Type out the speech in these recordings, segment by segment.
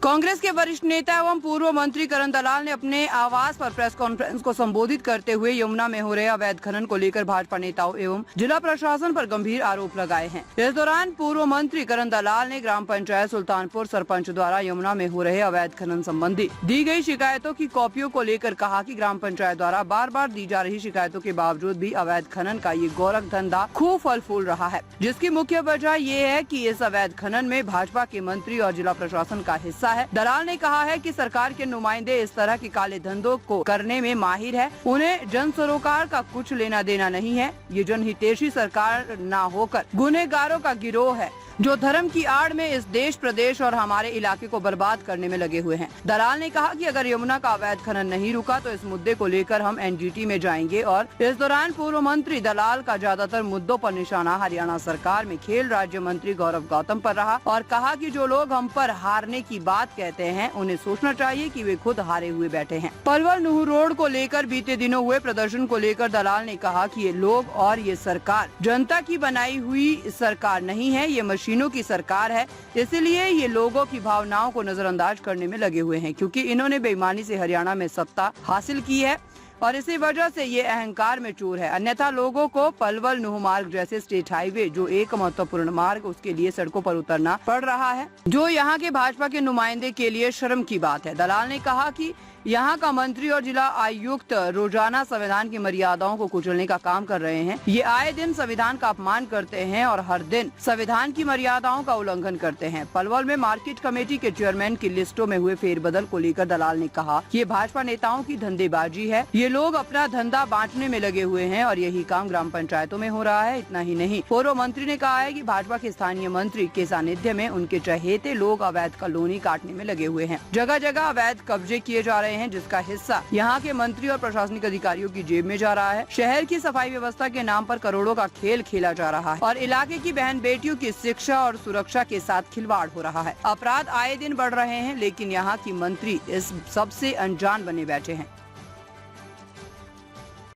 कांग्रेस के वरिष्ठ नेता एवं पूर्व मंत्री करण दलाल ने अपने आवास पर प्रेस कॉन्फ्रेंस को संबोधित करते हुए यमुना में हो रहे अवैध खनन को लेकर भाजपा नेताओं एवं जिला प्रशासन पर गंभीर आरोप लगाए हैं। इस दौरान पूर्व मंत्री करण दलाल ने ग्राम पंचायत सुल्तानपुर सरपंच द्वारा यमुना में हो रहे अवैध खनन संबंधी दी गई शिकायतों की कॉपियों को लेकर कहा कि ग्राम पंचायत द्वारा बार बार दी जा रही शिकायतों के बावजूद भी अवैध खनन का ये गोरख धंधा खूब फल फूल रहा है, जिसकी मुख्य वजह ये है कि इस अवैध खनन में भाजपा के मंत्री और जिला प्रशासन का हिस्सा है। दलाल ने कहा है कि सरकार के नुमाइंदे इस तरह के काले धंधों को करने में माहिर है, उन्हें जन सरोकार का कुछ लेना देना नहीं है। ये जनहितैषी सरकार ना होकर गुनहगारों का गिरोह है जो धर्म की आड़ में इस देश प्रदेश और हमारे इलाके को बर्बाद करने में लगे हुए हैं। दलाल ने कहा कि अगर यमुना का अवैध खनन नहीं रुका तो इस मुद्दे को लेकर हम एनजीटी में जाएंगे। और इस दौरान पूर्व मंत्री दलाल का ज्यादातर मुद्दों पर निशाना हरियाणा सरकार में खेल राज्य मंत्री गौरव गौतम पर रहा और कहा कि जो लोग हम पर हारने की बात कहते हैं उन्हें सोचना चाहिए कि वे खुद हारे हुए बैठे हैं। पलवल नूह रोड को लेकर बीते दिनों हुए प्रदर्शन को लेकर दलाल ने कहा कि ये लोग और ये सरकार जनता की बनाई हुई सरकार नहीं है, ये मशीनों की सरकार है। इसलिए ये लोगों की भावनाओं को नजरअंदाज करने में लगे हुए हैं, क्योंकि इन्होंने बेईमानी से हरियाणा में सत्ता हासिल की है और इसी वजह से ये अहंकार में चूर है। अन्यथा लोगों को पलवल नूह मार्ग जैसे स्टेट हाईवे जो एक महत्वपूर्ण मार्ग, उसके लिए सड़कों पर उतरना पड़ रहा है, जो यहाँ के भाजपा के नुमाइंदे के लिए शर्म की बात है। दलाल ने कहा कि यहाँ का मंत्री और जिला आयुक्त रोजाना संविधान की मर्यादाओं को कुचलने का काम कर रहे हैं। ये आए दिन संविधान का अपमान करते हैं और हर दिन संविधान की मर्यादाओं का उल्लंघन करते हैं। पलवल में मार्केट कमेटी के चेयरमैन की लिस्टों में हुए फेरबदल को लेकर दलाल ने कहा कि ये भाजपा नेताओं की धंधेबाजी है। ये लोग अपना धंधा बांटने में लगे हुए हैं और यही काम ग्राम पंचायतों में हो रहा है। इतना ही नहीं, पूर्व मंत्री ने कहा है कि भाजपा के स्थानीय मंत्री के सानिध्य में उनके चहेते लोग अवैध कॉलोनी काटने में लगे हुए हैं। जगह जगह अवैध कब्जे किए जा रहे हैं, जिसका हिस्सा यहाँ के मंत्री और प्रशासनिक अधिकारियों की जेब में जा रहा है। शहर की सफाई व्यवस्था के नाम पर करोड़ों का खेल खेला जा रहा है और इलाके की बहन बेटियों की शिक्षा और सुरक्षा के साथ खिलवाड़ हो रहा है। अपराध आए दिन बढ़ रहे हैं, लेकिन यहाँ की मंत्री इस सबसे अनजान बने बैठे हैं।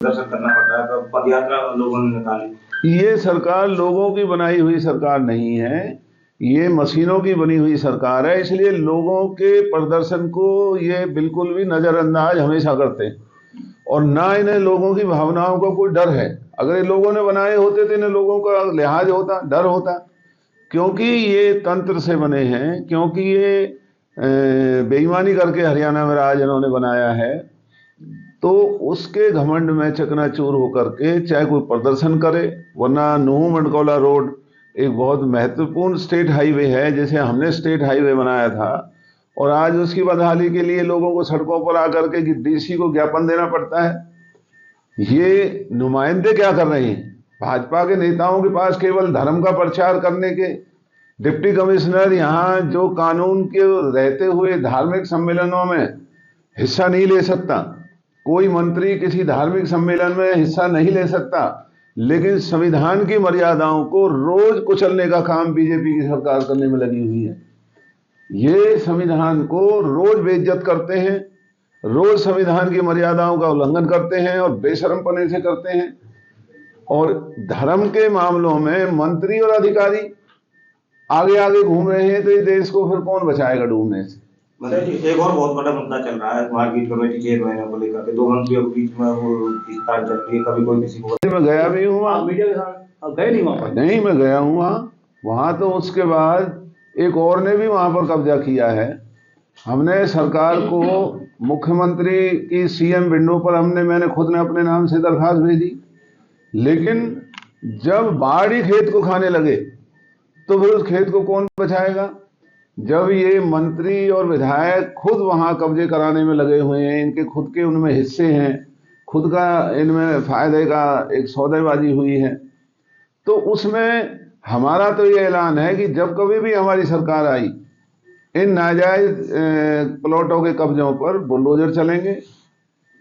करना पड़ रहा है, पदयात्रा लोगों ने निकाली। ये सरकार लोगों की बनाई हुई सरकार नहीं है, ये मशीनों की बनी हुई सरकार है। इसलिए लोगों के प्रदर्शन को ये बिल्कुल भी नजरअंदाज हमेशा करते हैं और ना इन्हें लोगों की भावनाओं का कोई डर है। अगर ये लोगों ने बनाए होते तो इन्हें लोगों का लिहाज होता, डर होता, क्योंकि ये तंत्र से बने हैं, क्योंकि ये बेईमानी करके हरियाणा में राज इन्होंने बनाया है। तो उसके घमंड में चकनाचूर होकर के चाहे कोई प्रदर्शन करे, वरना नूह मंडकौला रोड एक बहुत महत्वपूर्ण स्टेट हाईवे है, जैसे हमने स्टेट हाईवे बनाया था, और आज उसकी बदहाली के लिए लोगों को सड़कों पर आकर के डीसी को ज्ञापन देना पड़ता है। ये नुमाइंदे क्या कर रहे हैं? भाजपा के नेताओं के पास केवल धर्म का प्रचार करने के डिप्टी कमिश्नर यहाँ जो कानून के रहते हुए धार्मिक सम्मेलनों में हिस्सा नहीं ले सकता, कोई मंत्री किसी धार्मिक सम्मेलन में हिस्सा नहीं ले सकता, लेकिन संविधान की मर्यादाओं को रोज कुचलने का काम बीजेपी की सरकार करने में लगी हुई है। ये संविधान को रोज बेइज्जत करते हैं, रोज संविधान की मर्यादाओं का उल्लंघन करते हैं और बेशरमपने से करते हैं। और धर्म के मामलों में मंत्री और अधिकारी आगे आगे घूम रहे हैं, तो ये देश को फिर कौन बचाएगा डूबने से? एक और बहुत बड़ा मुद्दा चल रहा है मार्केट कमेटी चेयरमैन को लेकर के, दो मंत्रियों के बीच में वो खींचतान चल रही है। कभी कोई किसी को मैं गया भी हूँ वहाँ, मीडिया के साथ गए नहीं वहाँ? नहीं, मैं गया हूँ वहाँ तो उसके बाद एक और ने भी वहाँ पर कब्जा किया है। हमने सरकार को मुख्यमंत्री की सीएम विंडो पर मैंने खुद ने अपने नाम से दरखास्त भेजी, लेकिन जब बाढ़ ही खेत को खाने लगे तो फिर उस खेत को कौन बचाएगा? जब ये मंत्री और विधायक खुद वहां कब्जे कराने में लगे हुए हैं, इनके खुद के उनमें हिस्से हैं, खुद का इनमें फायदे का एक सौदेबाजी हुई है, तो उसमें हमारा तो ये ऐलान है कि जब कभी भी हमारी सरकार आई, इन नाजायज प्लॉटों के कब्जों पर बुलडोजर चलेंगे,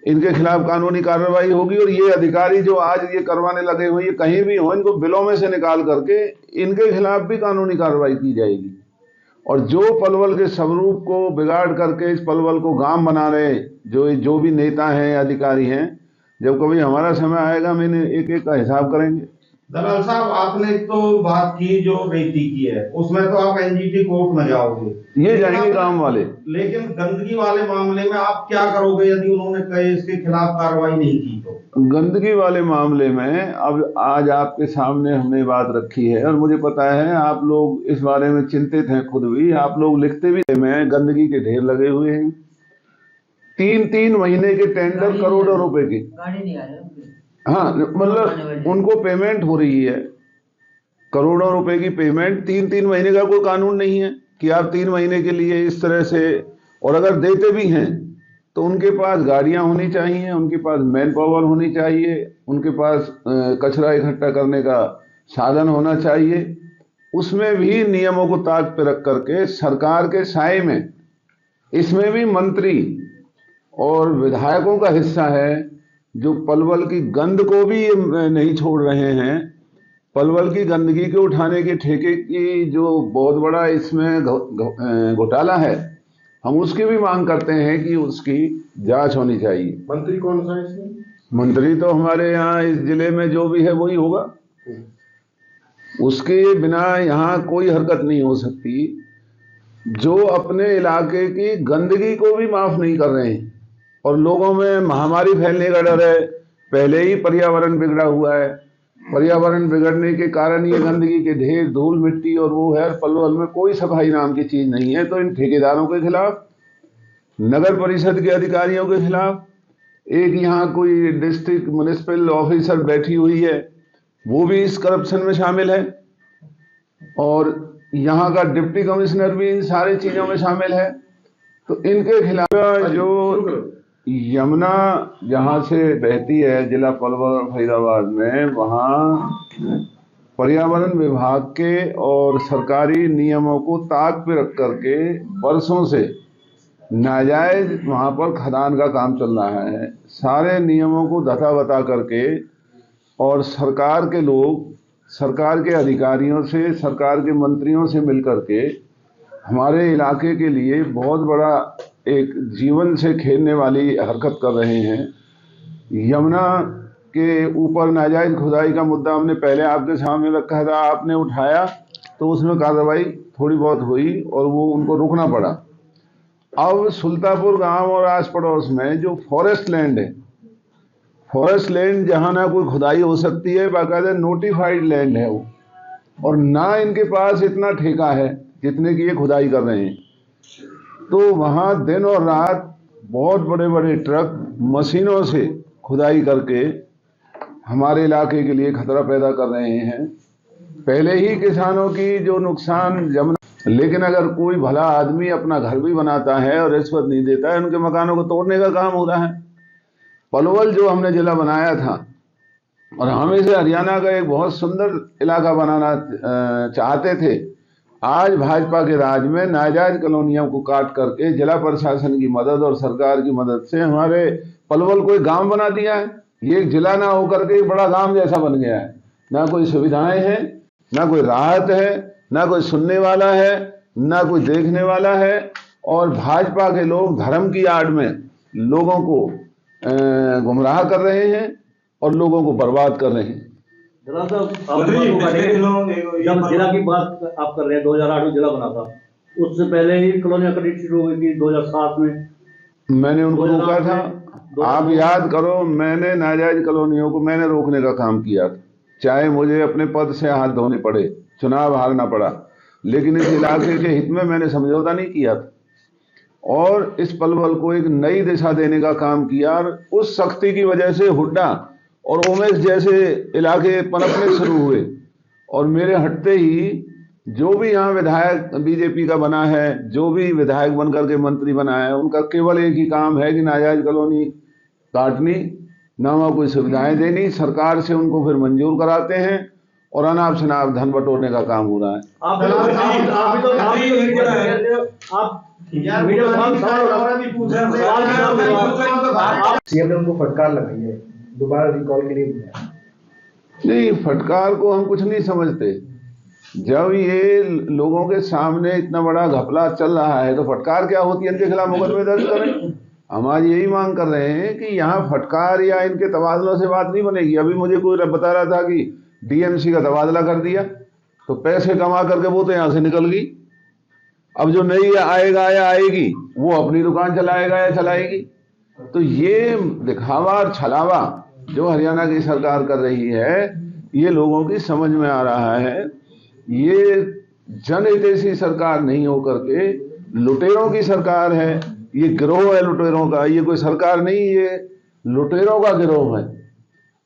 इनके खिलाफ कानूनी कार्रवाई होगी। और ये अधिकारी जो आज ये करवाने लगे हुए, ये कहीं भी हो, इनको बिलों में से निकाल करके इनके खिलाफ भी कानूनी कार्रवाई की जाएगी। और जो पलवल के स्वरूप को बिगाड़ करके इस पलवल को गांव बना रहे जो भी नेता हैं, अधिकारी हैं, जब कभी हमारा समय आएगा मैंने एक एक का हिसाब करेंगे। दलाल साहब, आपने तो बात की जो बेइज्जती की है, उसमें तो आप एनजीटी कोर्ट में जाओगे। ये जाएंगे गांव वाले। लेकिन गंदगी वाले मामले में आप क्या करोगे यदि उन्होंने कहे इसके खिलाफ कार्रवाई नहीं की तो? गंदगी वाले मामले में अब आज आपके सामने हमने बात रखी है और मुझे पता है आप लोग इस बारे में चिंतित हैं, खुद भी आप लोग लिखते भी हैं, गंदगी के ढेर लगे हुए हैं। 3-3 महीने के टेंडर करोड़ों रुपए के, गाड़ी नहीं आ रही। हाँ मतलब उनको पेमेंट हो रही है, करोड़ों रुपए की पेमेंट। 3-3 महीने का कोई कानून नहीं है कि आप 3 महीने के लिए इस तरह से, और अगर देते भी हैं तो उनके पास गाड़ियां होनी चाहिए, उनके पास मैन पावर होनी चाहिए, उनके पास कचरा इकट्ठा करने का साधन होना चाहिए। उसमें भी नियमों को ताक पे रख करके सरकार के साए में इसमें भी मंत्री और विधायकों का हिस्सा है जो पलवल की गंद को भी नहीं छोड़ रहे हैं। पलवल की गंदगी के उठाने के ठेके की जो बहुत बड़ा इसमें घोटाला है, हम उसकी भी मांग करते हैं कि उसकी जांच होनी चाहिए। मंत्री कौन सा है इसमें? मंत्री तो हमारे यहाँ इस जिले में जो भी है वही होगा, उसके बिना यहाँ कोई हरकत नहीं हो सकती। जो अपने इलाके की गंदगी को भी माफ नहीं कर रहे हैं और लोगों में महामारी फैलने का डर है। पहले ही पर्यावरण बिगड़ा हुआ है, पर्यावरण बिगड़ने के कारण ये गंदगी के ढेर, धूल मिट्टी और वो है। पलवल में कोई सफाई नाम की चीज नहीं है। तो इन ठेकेदारों के खिलाफ, नगर परिषद के अधिकारियों के खिलाफ, एक यहाँ कोई डिस्ट्रिक्ट म्युनिसिपल ऑफिसर बैठी हुई है, वो भी इस करप्शन में शामिल है, और यहाँ का डिप्टी कमिश्नर भी इन सारी चीजों में शामिल है। तो इनके खिलाफ जो यमुना जहाँ से बहती है जिला पलवल फरीदाबाद में, वहाँ पर्यावरण विभाग के और सरकारी नियमों को ताक पे रख करके वर्षों से नाजायज वहाँ पर खदान का काम चल रहा है। सारे नियमों को धता बता करके, और सरकार के लोग सरकार के अधिकारियों से, सरकार के मंत्रियों से मिलकर के हमारे इलाके के लिए बहुत बड़ा एक जीवन से खेलने वाली हरकत कर रहे हैं। यमुना के ऊपर नाजायज खुदाई का मुद्दा हमने पहले आपके सामने रखा था, आपने उठाया तो उसमें कार्रवाई थोड़ी बहुत हुई और वो उनको रुकना पड़ा। अब सुल्तापुर गांव और आस पड़ोस में जो फॉरेस्ट लैंड है, फॉरेस्ट लैंड जहां ना कोई खुदाई हो सकती है, बाकायदा नोटिफाइड लैंड है वो, और ना इनके पास इतना ठेका है जितने की ये खुदाई कर रहे हैं। तो वहाँ दिन और रात बहुत बड़े बड़े ट्रक मशीनों से खुदाई करके हमारे इलाके के लिए खतरा पैदा कर रहे हैं। पहले ही किसानों की जो नुकसान जमना, लेकिन अगर कोई भला आदमी अपना घर भी बनाता है और रिश्वत नहीं देता है, उनके मकानों को तोड़ने का काम हो रहा है। पलवल जो हमने जिला बनाया था, और हम इसे हरियाणा का एक बहुत सुंदर इलाका बनाना चाहते थे, आज भाजपा के राज में नाजायज कॉलोनियों को काट करके जिला प्रशासन की मदद और सरकार की मदद से हमारे पलवल को एक गांव बना दिया है। ये एक जिला ना होकर के एक बड़ा गांव जैसा बन गया है। ना कोई सुविधाएं हैं, ना कोई राहत है, ना कोई सुनने वाला है, ना कोई देखने वाला है। और भाजपा के लोग धर्म की आड़ में लोगों को गुमराह कर रहे हैं और लोगों को बर्बाद कर रहे हैं। जब जिला की बात आप कर रहे हैं, 2008 में जिला बना था, उससे पहले ही कॉलोनियां कटी शुरू हुई थी 2007 में। मैंने उनको रोका था, आप याद करो, मैंने नाजायज कॉलोनियों को मैंने रोकने का काम किया था, चाहे मुझे अपने पद से हाथ धोने पड़े, चुनाव हारना पड़ा, लेकिन इस इलाके के हित में मैंने समझौता नहीं किया था और इस पलवल को एक नई दिशा देने का काम किया। और उस शक्ति की वजह से हुड्डा और उमेश जैसे इलाके पनपने शुरू हुए, और मेरे हटते ही जो भी यहाँ विधायक बीजेपी का बना है, जो भी विधायक बनकर के मंत्री बना है, उनका केवल एक ही काम है कि नाजायज कॉलोनी काटनी, ना वहाँ कोई सुविधाएं देनी, सरकार से उनको फिर मंजूर कराते हैं और अनाप शनाप धन बटोरने का काम हो रहा है। सीएम ने उनको फटकार लगाई है, दोबारा रिकॉल के लिए बुलाया। नहीं, फटकार को हम कुछ नहीं समझते। जब ये लोगों के सामने इतना बड़ा घपला चल रहा है तो फटकार क्या होती है, इनके खिलाफ मुकदमे दर्ज करें। हम आज यही मांग कर रहे हैं कि यहाँ फटकार या इनके तबादलों से बात नहीं बनेगी। अभी मुझे कोई बता रहा था कि डीएमसी का तबादला कर दिया तो पैसे कमा करके वो तो यहाँ से निकल गई। अब जो नई आएगा या आएगी वो अपनी दुकान चलाएगा या चलाएगी। तो ये दिखावा और छलावा जो हरियाणा की सरकार कर रही है, ये लोगों की समझ में आ रहा है। ये जनहितैषी सरकार नहीं होकर के लुटेरों की सरकार है। ये गिरोह है लुटेरों का, ये कोई सरकार नहीं, ये लुटेरों का गिरोह है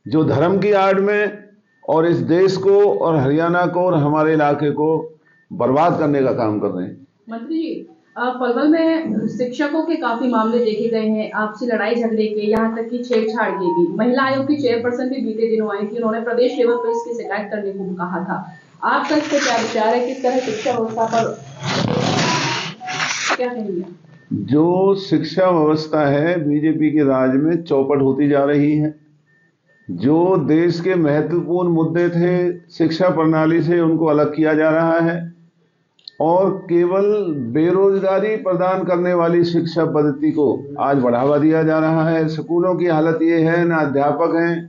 जो धर्म की आड़ में और इस देश को और हरियाणा को और हमारे इलाके को बर्बाद करने का काम कर रहे हैं। मंत्री जी, पलवल में शिक्षकों के काफी मामले देखे गए हैं, आपसी लड़ाई झगड़े के, यहाँ तक कि छेड़छाड़ के भी। महिला आयोग की चेयरपर्सन भी बीते दिनों आई थी, उन्होंने प्रदेश लेवल पर इसकी शिकायत करने को कहा था। आपका इस पर क्या विचार है, किस तरह शिक्षा व्यवस्था पर क्या कहेंगे? जो शिक्षा व्यवस्था है बीजेपी के राज में चौपट होती जा रही है। जो देश के महत्वपूर्ण मुद्दे थे शिक्षा प्रणाली से उनको अलग किया जा रहा है और केवल बेरोजगारी प्रदान करने वाली शिक्षा पद्धति को आज बढ़ावा दिया जा रहा है। स्कूलों की हालत ये है, ना अध्यापक हैं,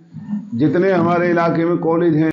जितने हमारे इलाके में कॉलेज हैं